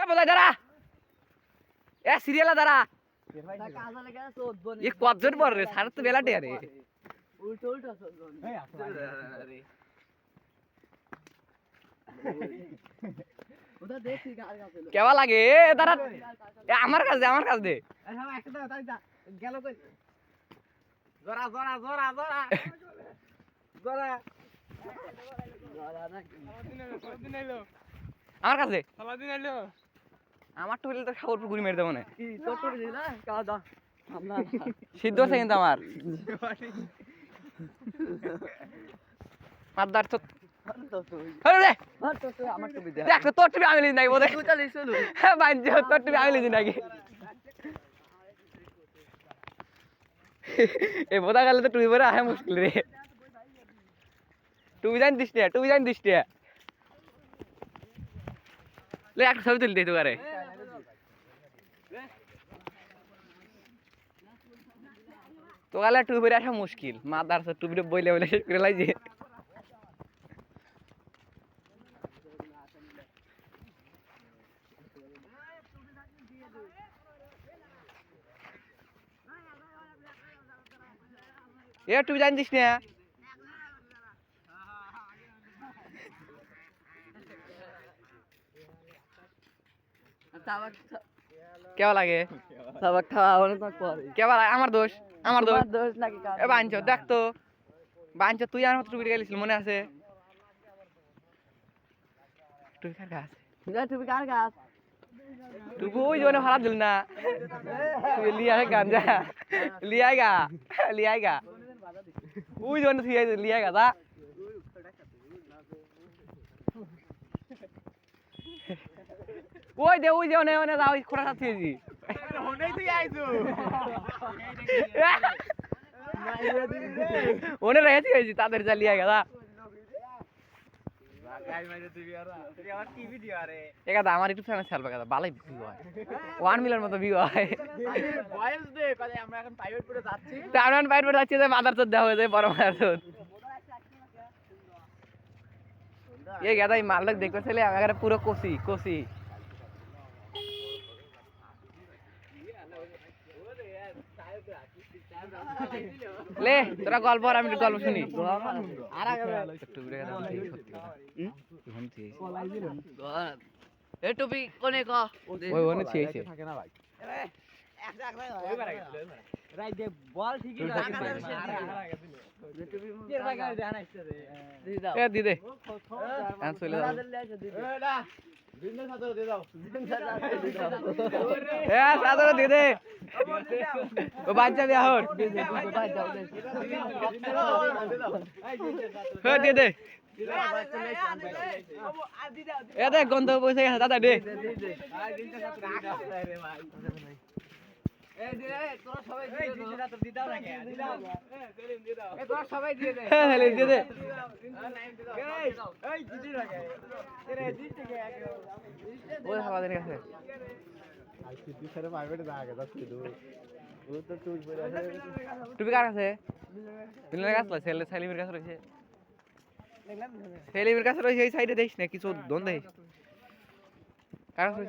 বোঝাই দাঁড়া এ সিরিয়ালে দাঁড়া এ কতজন বড় রে সারা তো বেলাটে আরে উল্টো উল্টো ওটা দেখি কার কাছে কেমন লাগে দাঁড়া আমার কাছে দে গেল কই জোরা জোরা জোরা জোরা জোরা জোরা না সালাদিন আইলো আমার কাছে সালাদিন আইলো আমার তো তো খাবার পুকুরি মেরে দেবো না কি তোর তো দিলা কাদা আমরা সিদ্ধ আছে কিন্তু আমার মাদার তো আরে রে আমার টুপি দে দেখ তোর টুপি আমি লিজি নাই বোধ তুই চালিস চলো হ্যাঁ বাঞ্জ তোর টুপি আমি লিজি নাকি এ বোধা গেলে তো টুপি পরে আহে মুশকিল রে টুপি জান দিস লে একটা ছবি তুলতে তো করে তো গেলে টুপি পরে আসা মুশকিল মাদার তো টুপিটা বইলে বইলে শেষ করে লাইছে এ টুপি জান দিস না কেমন লাগে সাবাক খাওয়া অনেক পরে কেমন লাগে আমার দোষ দোষ নাকি কার এ বাঞ্চ দেখ তো বাঞ্চ তুই আর মতো টুপি গেলিস মনে আছে টুপি কার গাছ টুপি কার গাছ টুপি ওই জন্য ভাড়া দিল না তুই লিয়া है गांजा लियाएगा ওই জন্য তুই लियाएगा তা ওই যে ওনে যাও খোড়া সাথে দিয়েছি ওনেই তুই আইছো ওনে রেখে দিয়েছি তাদের যা लियाएगा তা গাই মাইরে দিবি আর তুই আমার কি ভিডিও আরে একা আমার ইউটিউব চ্যানেল চালবে কথা ভালোই ভিউ হয় 1 মিলিয়ন মতো ভিউ হয় ভয়েস দে কলে আমরা এখন প্রাইভেট করে যাচ্ছি টাউন প্রাইভেট যাচ্ছে যে মাদার চোদ দেওয়া হয়ে যায় বড় মাদার চোদ এই গাদা এই মালটা দেখতে ছেলে আমার পুরো কোসি লে তোরা গল্প আর আমি গল্প শুনি আর আগে একটু ঘুরে গেলাম সত্যি কথা ঘুমছি এ টুপি কোনে ক ওই ওনে ছিয়েছে থাকে না ভাই এক জায়গা ওই বারে গেছিল রাই দে বল ঠিকই এ দিদে আর চলে যাও এ সাদর দিদে ও বাচ্চা বিয়া হর হে দিদে এ দেখ গন্ধ পয়সা গেছে দাদা দে এই দে তোরা সবাই দিয়ে দে দিদা তো দিদাও না কে দিদাও এ তোরা সবাই দিয়ে দে হ্যাঁ হ্যাঁ দিয়ে দে এই দিদি রাখে এরে দিতে কে আগে ওই আমাদের কাছে আই সিদ্ধি স্যার প্রাইভেটে যা আগে যাচ্ছে দূর ও তো টুল পরে আছে টুপি কার কাছে মিলনের কাছে সেলিমের কাছে রয়েছে সেলিমের কাছে রয়েছে এই সাইডে দেখিস না কিছু দন দেখিস কার কাছে